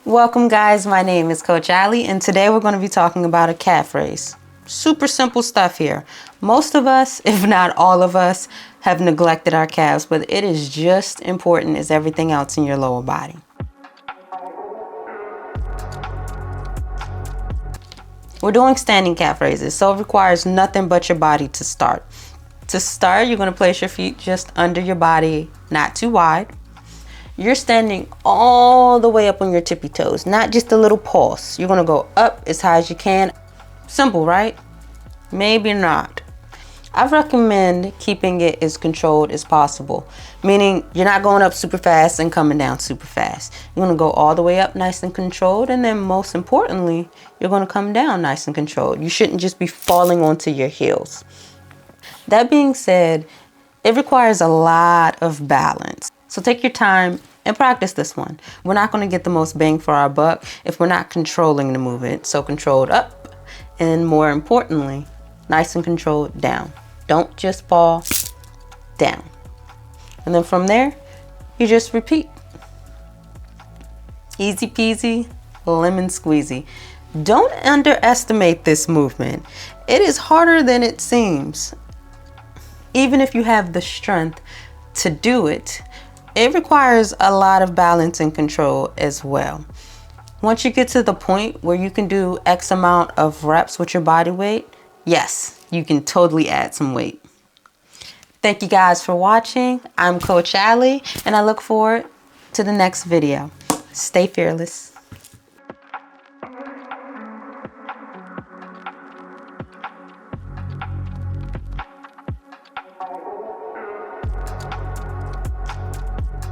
Welcome guys, my name is Coach Ali and today we're going to be talking about a calf raise. Super simple stuff here. Most of us, if not all of us, have neglected our calves, but it is just important as everything else in your lower body. We're doing standing calf raises, so it requires nothing but your body to start. To start, you're going to place your feet just under your body, not too wide. You're standing all the way up on your tippy toes, not just a little pulse. You're gonna go up as high as you can. Simple, right? Maybe not. I recommend keeping it as controlled as possible, meaning you're not going up super fast and coming down super fast. You're gonna go all the way up nice and controlled, and then most importantly, you're gonna come down nice and controlled. You shouldn't just be falling onto your heels. That being said, it requires a lot of balance. So take your time and practice this one. We're not going to get the most bang for our buck if we're not controlling the movement. So controlled up, and more importantly, nice and controlled down. Don't just fall down. And then from there, you just repeat. Easy peasy, lemon squeezy. Don't underestimate this movement. It is harder than it seems. Even if you have the strength to do it, it requires a lot of balance and control as well. Once you get to the point where you can do X amount of reps with your body weight, yes, you can totally add some weight. Thank you guys for watching. I'm Coach Ali, and I look forward to the next video. Stay fearless.